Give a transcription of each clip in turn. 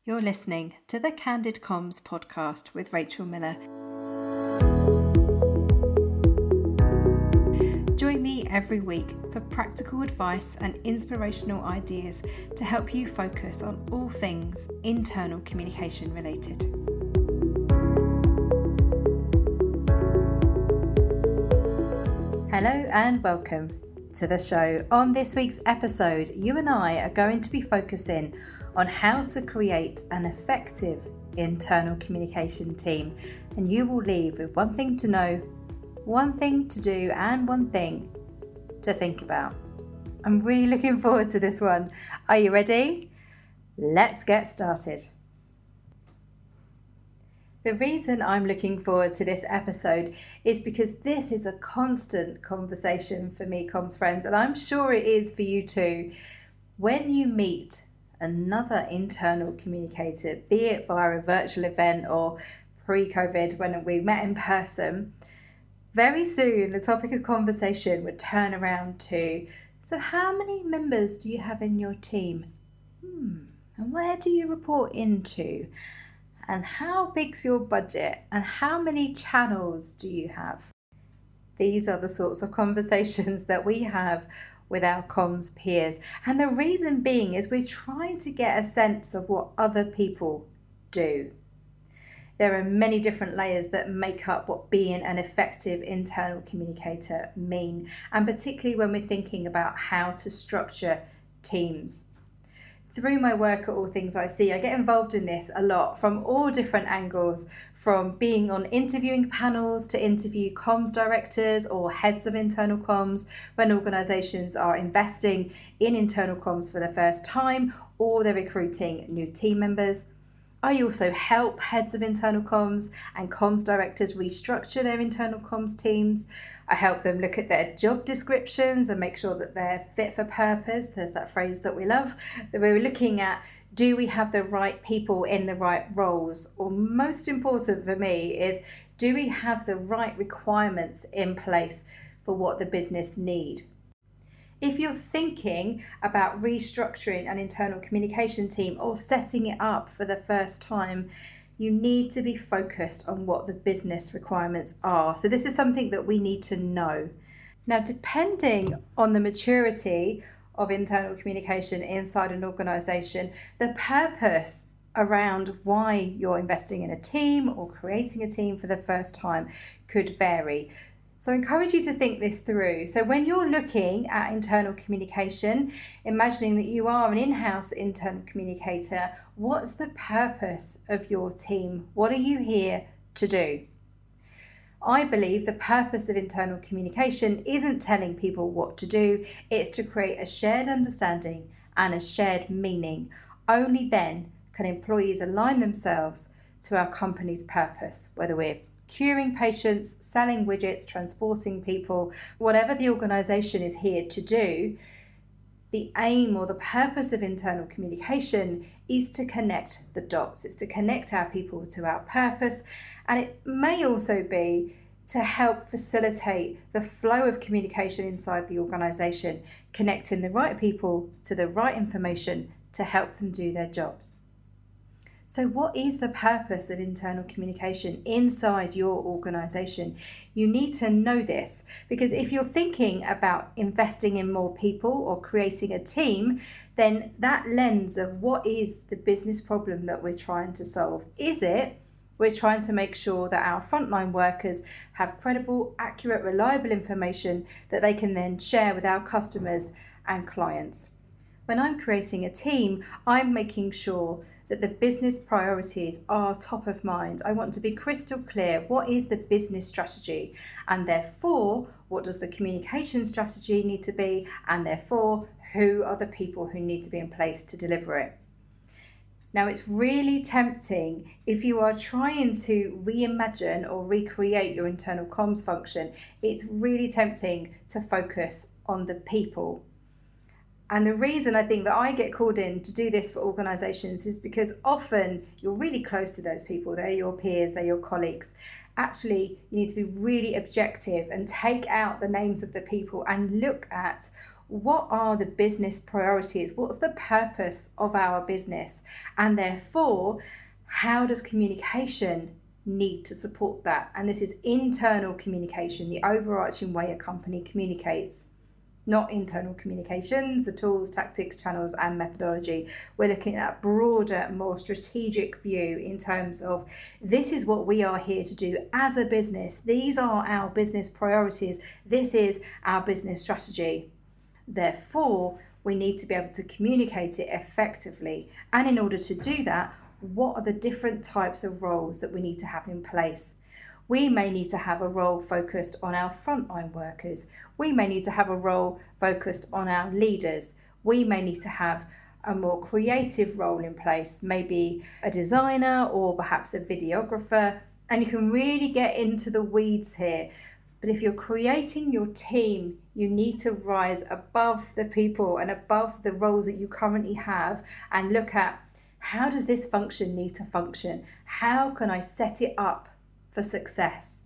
You're listening to the Candid Comms podcast with Rachel Miller. Join me every week for practical advice and inspirational ideas to help you focus on all things internal communication related. Hello and welcome to the show. On this week's episode, you and I are going to be focusing on how to create an effective internal communication team, and you will leave with one thing to know, one thing to do, and one thing to think about. I'm really looking forward to this one. Are you ready? Let's get started. The reason I'm looking forward to this episode is because this is a constant conversation for me, comms friends, and I'm sure it is for you too. When you meet another internal communicator, be it via a virtual event or pre-COVID when we met in person, very soon the topic of conversation would turn around to, so how many members do you have in your team? And where do you report into? And how big's your budget? And how many channels do you have? These are the sorts of conversations that we have with our comms peers. And the reason being is we're trying to get a sense of what other people do. There are many different layers that make up what being an effective internal communicator mean, and particularly when we're thinking about how to structure teams. Through my work at All Things IC, I get involved in this a lot from all different angles, from being on interviewing panels to interview comms directors or heads of internal comms when organisations are investing in internal comms for the first time or they're recruiting new team members. I also help heads of internal comms and comms directors restructure their internal comms teams. I help them look at their job descriptions and make sure that they're fit for purpose. There's that phrase that we love, that we're looking at, do we have the right people in the right roles? Or most important for me is, do we have the right requirements in place for what the business need? If you're thinking about restructuring an internal communication team or setting it up for the first time, you need to be focused on what the business requirements are. So this is something that we need to know. Now, depending on the maturity of internal communication inside an organisation, the purpose around why you're investing in a team or creating a team for the first time could vary. So I encourage you to think this through. So when you're looking at internal communication, imagining that you are an in-house internal communicator, what's the purpose of your team? What are you here to do? I believe the purpose of internal communication isn't telling people what to do, it's to create a shared understanding and a shared meaning. Only then can employees align themselves to our company's purpose, whether we're curing patients, selling widgets, transporting people, whatever the organisation is here to do. The aim or the purpose of internal communication is to connect the dots. It's to connect our people to our purpose, and it may also be to help facilitate the flow of communication inside the organisation, connecting the right people to the right information to help them do their jobs. So what is the purpose of internal communication inside your organisation? You need to know this, because if you're thinking about investing in more people or creating a team, then that lens of what is the business problem that we're trying to solve? Is it we're trying to make sure that our frontline workers have credible, accurate, reliable information that they can then share with our customers and clients? When I'm creating a team, I'm making sure that the business priorities are top of mind. I want to be crystal clear, what is the business strategy? And therefore, what does the communication strategy need to be? And therefore, who are the people who need to be in place to deliver it? Now, it's really tempting if you are trying to reimagine or recreate your internal comms function, it's really tempting to focus on the people. And the reason I think that I get called in to do this for organisations is because often you're really close to those people. They're your peers, they're your colleagues. Actually, you need to be really objective and take out the names of the people and look at what are the business priorities? What's the purpose of our business? And therefore, how does communication need to support that? And this is internal communication, the overarching way a company communicates, not internal communications, the tools, tactics, channels, and methodology. We're looking at that broader, more strategic view in terms of this is what we are here to do as a business. These are our business priorities. This is our business strategy. Therefore, we need to be able to communicate it effectively. And in order to do that, what are the different types of roles that we need to have in place? We may need to have a role focused on our frontline workers. We may need to have a role focused on our leaders. We may need to have a more creative role in place, maybe a designer or perhaps a videographer. And you can really get into the weeds here. But if you're creating your team, you need to rise above the people and above the roles that you currently have and look at, how does this function need to function? How can I set it up for success?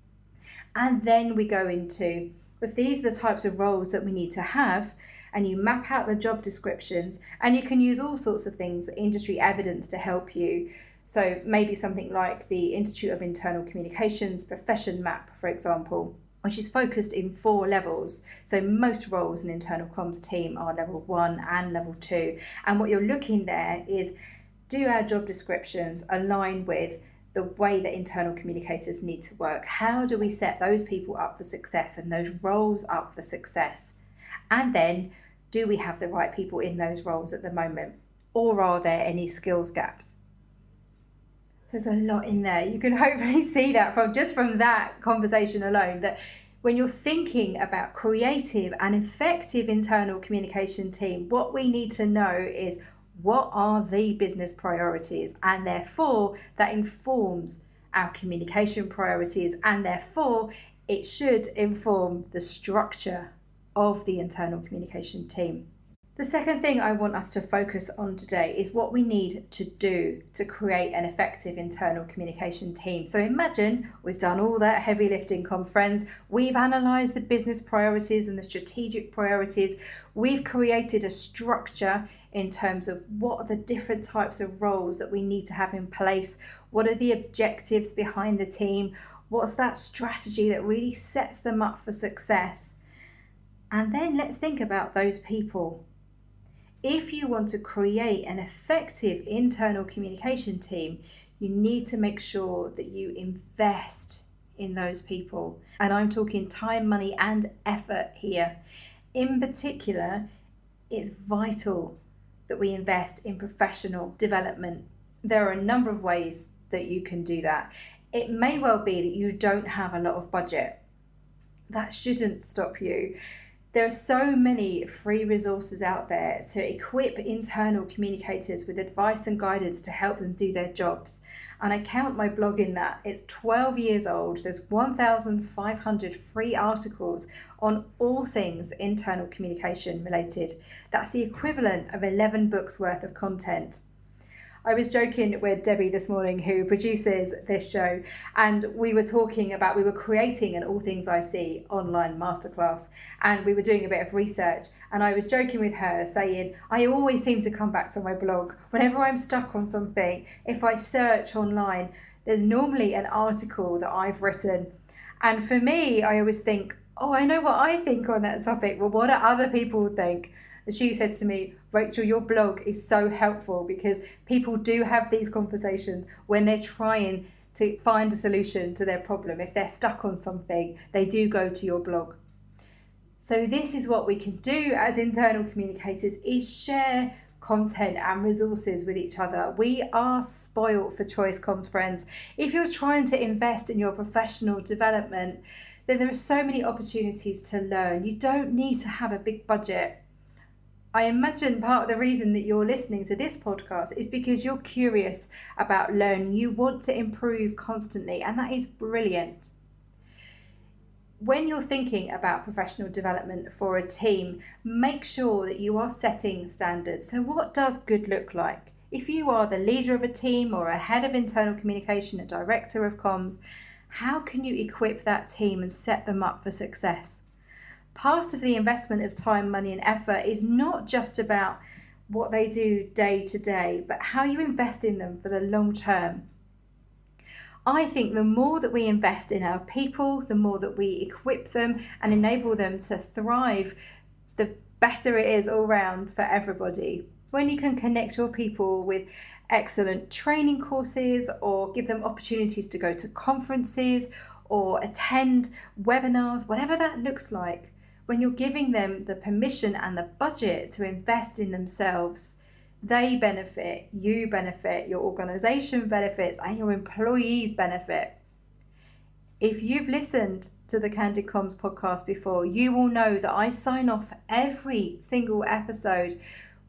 And then we go into, if these are the types of roles that we need to have, and you map out the job descriptions, and you can use all sorts of things, industry evidence to help you. So maybe something like the Institute of Internal Communications profession map, for example, which is focused in 4 levels. So most roles in internal comms team are level 1 and level 2. And what you're looking there is, do our job descriptions align with the way that internal communicators need to work? How do we set those people up for success and those roles up for success? And then, do we have the right people in those roles at the moment? Or are there any skills gaps? So there's a lot in there. You can hopefully see that from that conversation alone, that when you're thinking about creative and effective internal communication team, what we need to know is, what are the business priorities? And therefore, that informs our communication priorities, and therefore, it should inform the structure of the internal communication team. The second thing I want us to focus on today is what we need to do to create an effective internal communication team. So imagine we've done all that heavy lifting, comms friends. We've analysed the business priorities and the strategic priorities. We've created a structure in terms of what are the different types of roles that we need to have in place. What are the objectives behind the team? What's that strategy that really sets them up for success? And then let's think about those people. If you want to create an effective internal communication team, you need to make sure that you invest in those people. And I'm talking time, money, and effort here. In particular, it's vital that we invest in professional development. There are a number of ways that you can do that. It may well be that you don't have a lot of budget. That shouldn't stop you. There are so many free resources out there to equip internal communicators with advice and guidance to help them do their jobs. And I count my blog in that. It's 12 years old. There's 1,500 free articles on all things internal communication related. That's the equivalent of 11 books worth of content. I was joking with Debbie this morning, who produces this show, and we were creating an All Things IC Online Masterclass, and we were doing a bit of research, and I was joking with her saying, I always seem to come back to my blog. Whenever I'm stuck on something, if I search online, there's normally an article that I've written. And for me, I always think, oh, I know what I think on that topic. Well, what do other people think? And she said to me, Rachel, your blog is so helpful because people do have these conversations when they're trying to find a solution to their problem. If they're stuck on something, they do go to your blog. So this is what we can do as internal communicators, is share content and resources with each other. We are spoilt for choice, comms friends. If you're trying to invest in your professional development, then there are so many opportunities to learn. You don't need to have a big budget. I imagine part of the reason that you're listening to this podcast is because you're curious about learning. You want to improve constantly, and that is brilliant. When you're thinking about professional development for a team, make sure that you are setting standards. So what does good look like? If you are the leader of a team or a head of internal communication, a director of comms, how can you equip that team and set them up for success? Part of the investment of time, money, and effort is not just about what they do day to day, but how you invest in them for the long term. I think the more that we invest in our people, the more that we equip them and enable them to thrive, the better it is all round for everybody. When you can connect your people with excellent training courses or give them opportunities to go to conferences or attend webinars, whatever that looks like, when you're giving them the permission and the budget to invest in themselves, they benefit, you benefit, your organization benefits, and your employees benefit. If you've listened to the Candid Comms podcast before, you will know that I sign off every single episode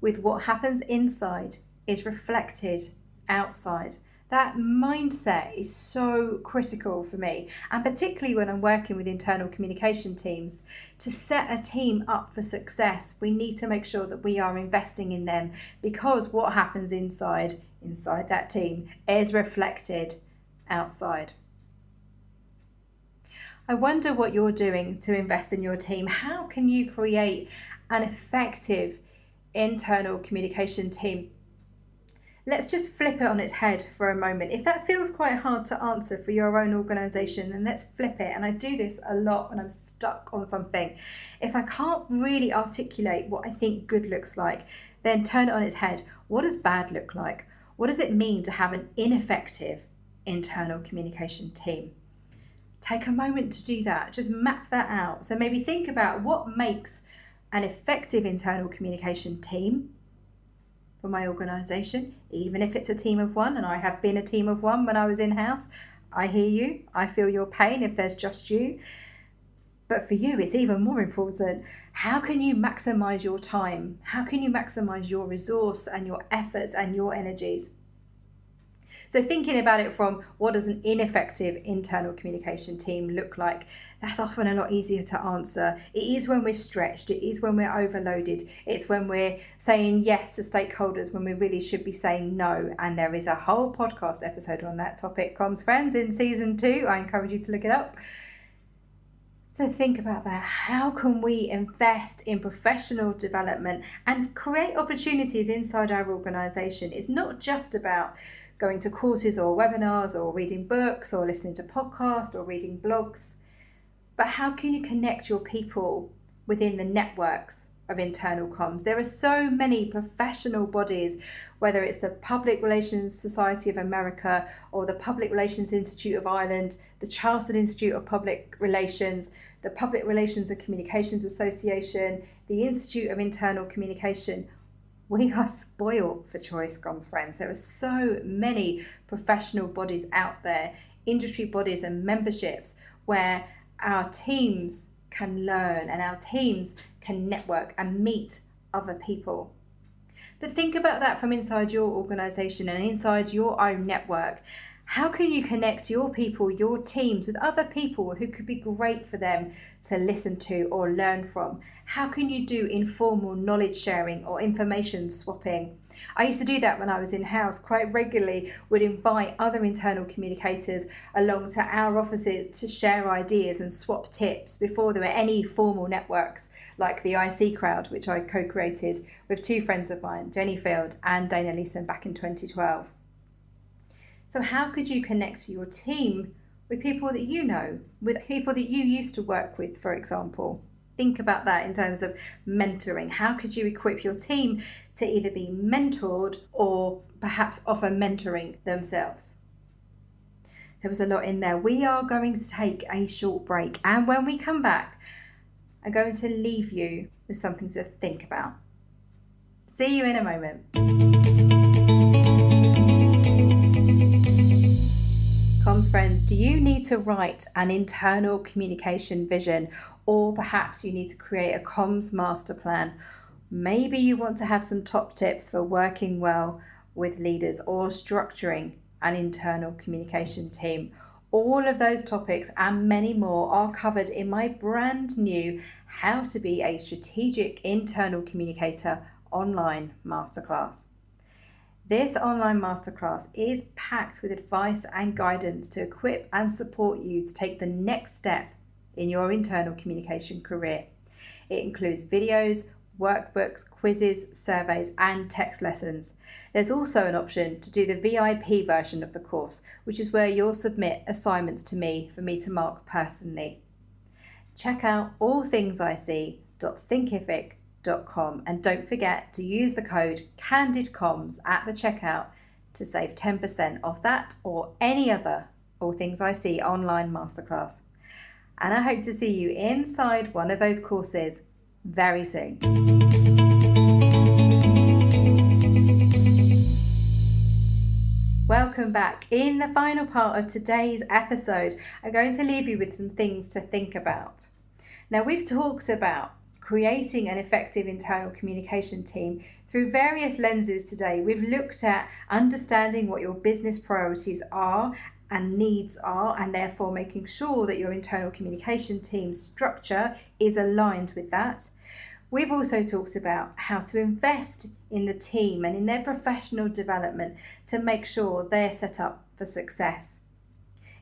with what happens inside is reflected outside. That mindset is so critical for me, and particularly when I'm working with internal communication teams. To set a team up for success, we need to make sure that we are investing in them, because what happens inside that team is reflected outside. I wonder what you're doing to invest in your team. How can you create an effective internal communication team? Let's just flip it on its head for a moment. If that feels quite hard to answer for your own organisation, then let's flip it. And I do this a lot when I'm stuck on something. If I can't really articulate what I think good looks like, then turn it on its head. What does bad look like? What does it mean to have an ineffective internal communication team? Take a moment to do that. Just map that out. So maybe think about what makes an effective internal communication team for my organisation, even if it's a team of one, and I have been a team of one when I was in-house. I hear you, I feel your pain if there's just you. But for you, it's even more important. How can you maximise your time? How can you maximise your resource and your efforts and your energies? So thinking about it from what does an ineffective internal communication team look like, that's often a lot easier to answer. It is when we're stretched, it is when we're overloaded, it's when we're saying yes to stakeholders when we really should be saying no. And there is a whole podcast episode on that topic, Comms Friends, in season 2. I encourage you to look it up. So think about that. How can we invest in professional development and create opportunities inside our organisation? It's not just about going to courses or webinars or reading books or listening to podcasts or reading blogs, but how can you connect your people within the networks of internal comms? There are so many professional bodies, whether it's the Public Relations Society of America or the Public Relations Institute of Ireland, the Chartered Institute of Public Relations, the Public Relations and Communications Association, the Institute of Internal Communication. We are spoiled for choice, comms friends. There are so many professional bodies out there, industry bodies and memberships, where our teams can learn and our teams can network and meet other people. But think about that from inside your organisation and inside your own network. How can you connect your people, your teams, with other people who could be great for them to listen to or learn from? How can you do informal knowledge sharing or information swapping? I used to do that when I was in-house quite regularly, would invite other internal communicators along to our offices to share ideas and swap tips before there were any formal networks like the IC crowd, which I co-created with two friends of mine, Jenny Field and Dana Leeson, back in 2012. So how could you connect your team with people that you know, with people that you used to work with, for example? Think about that in terms of mentoring. How could you equip your team to either be mentored or perhaps offer mentoring themselves? There was a lot in there. We are going to take a short break, and when we come back, I'm going to leave you with something to think about. See you in a moment. Comms friends, do you need to write an internal communication vision, or perhaps you need to create a comms master plan? Maybe you want to have some top tips for working well with leaders or structuring an internal communication team. All of those topics and many more are covered in my brand new How to Be a Strategic Internal Communicator online masterclass. This online masterclass is packed with advice and guidance to equip and support you to take the next step in your internal communication career. It includes videos, workbooks, quizzes, surveys, and text lessons. There's also an option to do the VIP version of the course, which is where you'll submit assignments to me for me to mark personally. Check out allthingsic.thinkific.com and don't forget to use the code Candid Comms at the checkout to save 10% off that or any other All Things IC Online Masterclass. And I hope to see you inside one of those courses very soon. Welcome back. In the final part of today's episode, I'm going to leave you with some things to think about. Now, we've talked about creating an effective internal communication team through various lenses today. We've looked at understanding what your business priorities are and needs are, and therefore making sure that your internal communication team structure is aligned with that. We've also talked about how to invest in the team and in their professional development to make sure they're set up for success.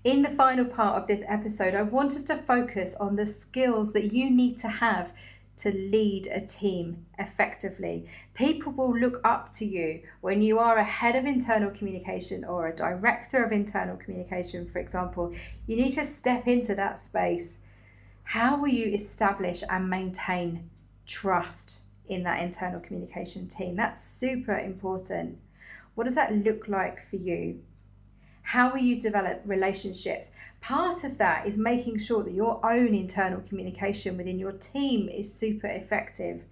In the final part of this episode, I want us to focus on the skills that you need to have to lead a team effectively. People will look up to you when you are a head of internal communication or a director of internal communication, for example. You need to step into that space. How will you establish and maintain trust in that internal communication team? That's super important. What does that look like for you? How will you develop relationships? Part of that is making sure that your own internal communication within your team is super effective.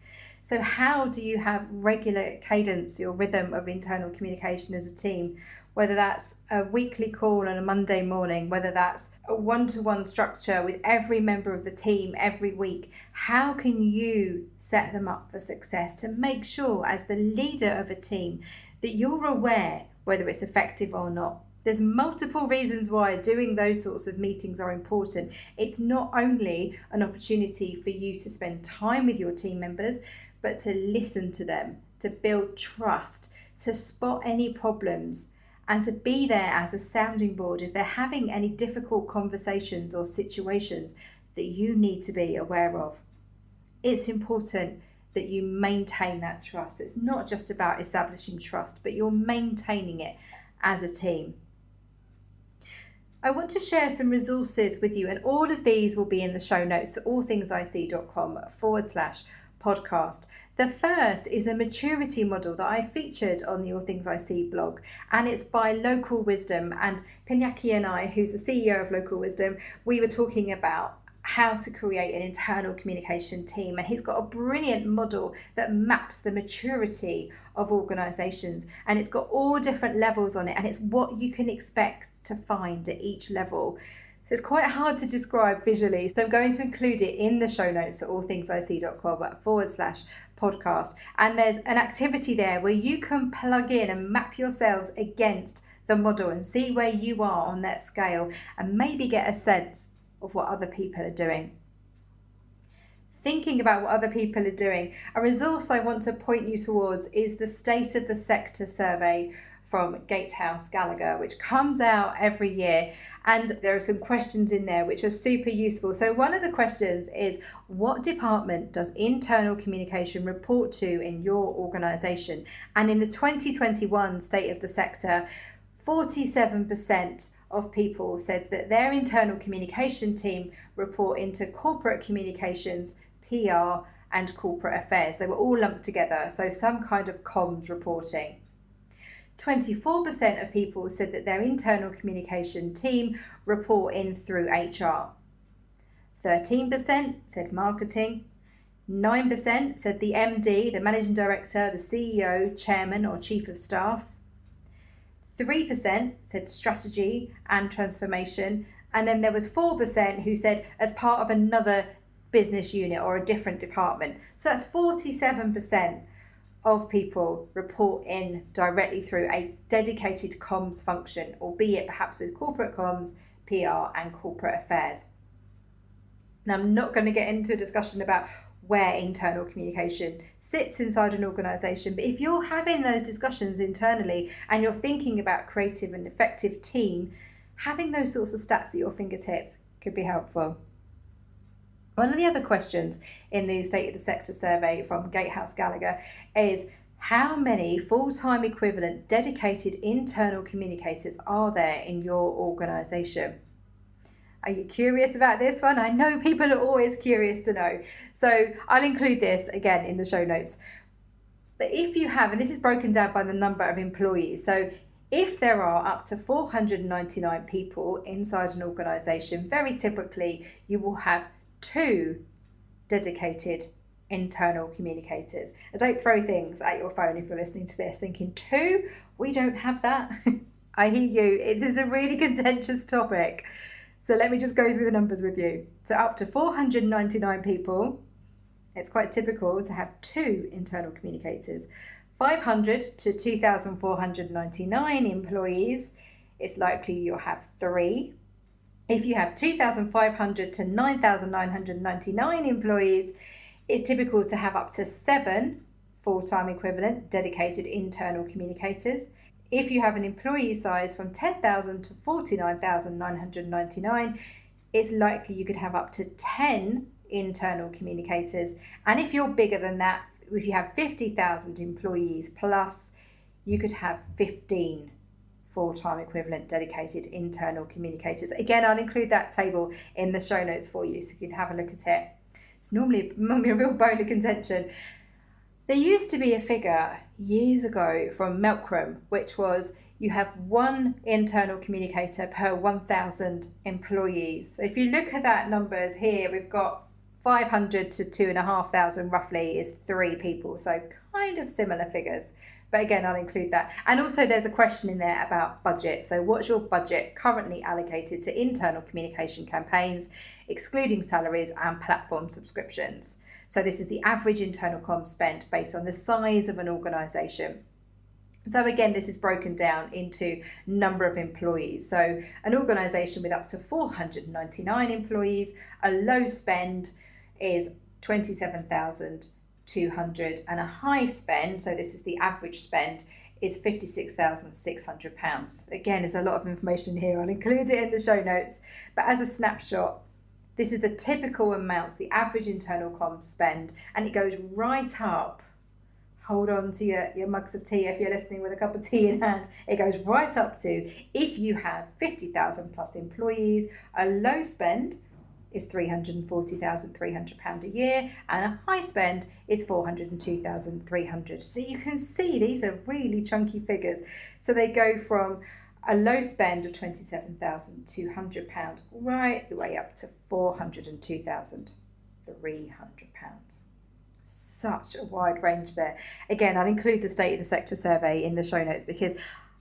So how do you have regular cadence, your rhythm of internal communication as a team? Whether that's a weekly call on a Monday morning, whether that's a one-to-one structure with every member of the team every week, how can you set them up for success to make sure as the leader of a team that you're aware whether it's effective or not? There's multiple reasons why doing those sorts of meetings are important. It's not only an opportunity for you to spend time with your team members, but to listen to them, to build trust, to spot any problems, and to be there as a sounding board if they're having any difficult conversations or situations that you need to be aware of. It's important that you maintain that trust. It's not just about establishing trust, but you're maintaining it as a team. I want to share some resources with you, and all of these will be in the show notes at allthingsic.com/podcast. The first is a maturity model that I featured on the All Things IC blog, and it's by Local Wisdom. And Pinaki and I, who's the CEO of Local Wisdom, we were talking about how to create an internal communication team, and he's got a brilliant model that maps the maturity of organizations, and it's got all different levels on it, and it's what you can expect to find at each level. So it's quite hard to describe visually, so I'm going to include it in the show notes at allthingsic.com/podcast, and there's an activity there where you can plug in and map yourselves against the model and see where you are on that scale and maybe get a sense of what other people are doing. Thinking about what other people are doing, a resource I want to point you towards is the State of the Sector survey from Gatehouse Gallagher, which comes out every year, and there are some questions in there which are super useful. So one of the questions is, what department does internal communication report to in your organisation? And in the 2021 State of the Sector, 47% of people said that their internal communication team report into corporate communications, PR, and corporate affairs. They were all lumped together, so some kind of comms reporting. 24% of people said that their internal communication team report in through HR. 13% said marketing. 9% said the MD, the managing director, the CEO, chairman, or chief of staff. 3% said strategy and transformation, and then there was 4% who said as part of another business unit or a different department. So that's 47% of people report in directly through a dedicated comms function, albeit perhaps with corporate comms, PR, and corporate affairs. Now, I'm not going to get into a discussion about where internal communication sits inside an organisation, but if you're having those discussions internally and you're thinking about creative and effective team, having those sorts of stats at your fingertips could be helpful. One of the other questions in the State of the Sector survey from Gatehouse Gallagher is, how many full-time equivalent dedicated internal communicators are there in your organisation? Are you curious about this one? I know people are always curious to know. So I'll include this again in the show notes. But if you have, and this is broken down by the number of employees, so if there are up to 499 people inside an organisation, very typically you will have 2 dedicated internal communicators. And don't throw things at your phone if you're listening to this thinking, 2? We don't have that. I hear you. It is a really contentious topic. So let me just go through the numbers with you. So up to 499 people, it's quite typical to have 2 internal communicators. 500 to 2,499 employees, it's likely you'll have 3. If you have 2,500 to 9,999 employees, it's typical to have up to 7 full-time equivalent dedicated internal communicators. If you have an employee size from 10,000 to 49,999, it's likely you could have up to 10 internal communicators. And if you're bigger than that, if you have 50,000 employees plus, you could have 15 full-time equivalent dedicated internal communicators. Again, I'll include that table in the show notes for you so you can have a look at it. It's normally a real bone of contention. There used to be a figure years ago from Melkram, which was you have 1 internal communicator per 1,000 employees. So if you look at that numbers here, we've got 500 to 2,500 roughly is 3 people. So kind of similar figures. But again, I'll include that. And also there's a question in there about budget. So what's your budget currently allocated to internal communication campaigns, excluding salaries and platform subscriptions? So this is the average internal comms spend based on the size of an organisation. So again, this is broken down into number of employees. So an organisation with up to 499 employees, a low spend is 27,200 and a high spend, so this is the average spend, is £56,600. Again, there's a lot of information here. I'll include it in the show notes. But as a snapshot, this is the typical amounts, the average internal comms spend, and it goes right up. Hold on to your mugs of tea if you're listening with a cup of tea in hand. It goes right up to, if you have 50,000 plus employees, a low spend is £340,300 a year, and a high spend is £402,300. So you can see these are really chunky figures. So they go from a low spend of £27,200 right the way up to £402,300. Such a wide range there. Again, I'll include the State of the Sector survey in the show notes because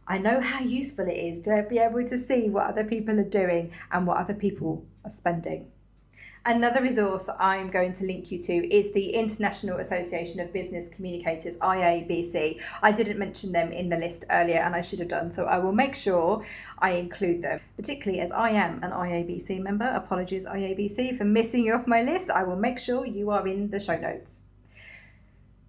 I know how useful it is to be able to see what other people are doing and what other people are spending. Another resource I'm going to link you to is the International Association of Business Communicators, IABC. I didn't mention them in the list earlier and I should have done, so I will make sure I include them, particularly as I am an IABC member. Apologies, IABC, for missing you off my list. I will make sure you are in the show notes.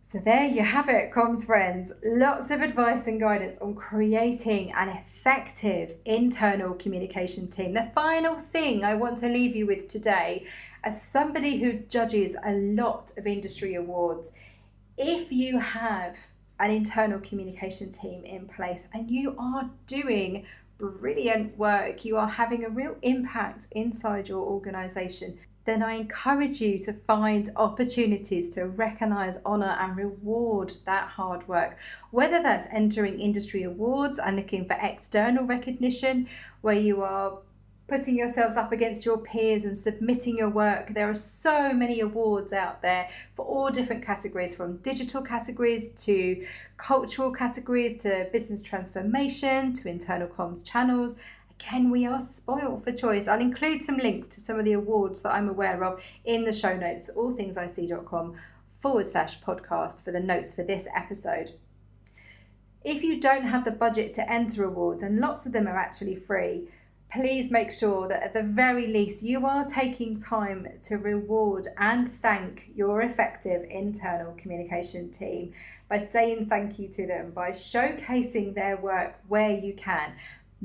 So there you have it, comms friends. Lots of advice and guidance on creating an effective internal communication team. The final thing I want to leave you with today, as somebody who judges a lot of industry awards, if you have an internal communication team in place and you are doing brilliant work, you are having a real impact inside your organisation, then I encourage you to find opportunities to recognise, honour and reward that hard work. Whether that's entering industry awards and looking for external recognition, where you are putting yourselves up against your peers and submitting your work. There are so many awards out there for all different categories, from digital categories to cultural categories to business transformation to internal comms channels. Again, we are spoiled for choice. I'll include some links to some of the awards that I'm aware of in the show notes, allthingsic.com/podcast for the notes for this episode. If you don't have the budget to enter awards, and lots of them are actually free, please make sure that at the very least you are taking time to reward and thank your effective internal communication team by saying thank you to them, by showcasing their work where you can.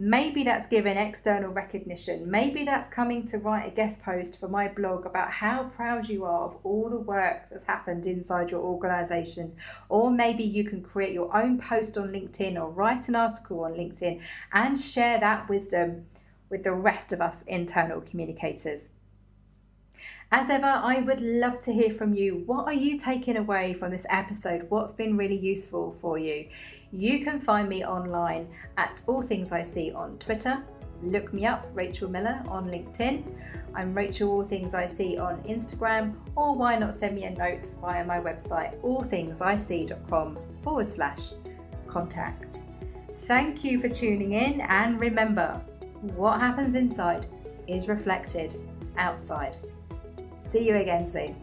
Maybe that's giving external recognition. Maybe that's coming to write a guest post for my blog about how proud you are of all the work that's happened inside your organization. Or maybe you can create your own post on LinkedIn or write an article on LinkedIn and share that wisdom with the rest of us internal communicators. As ever, I would love to hear from you. What are you taking away from this episode? What's been really useful for you? You can find me online at All Things IC on Twitter. Look me up, Rachel Miller, on LinkedIn. I'm Rachel All Things IC on Instagram, or why not send me a note via my website, allthingsic.com/contact. Thank you for tuning in, and remember, what happens inside is reflected outside. See you again soon.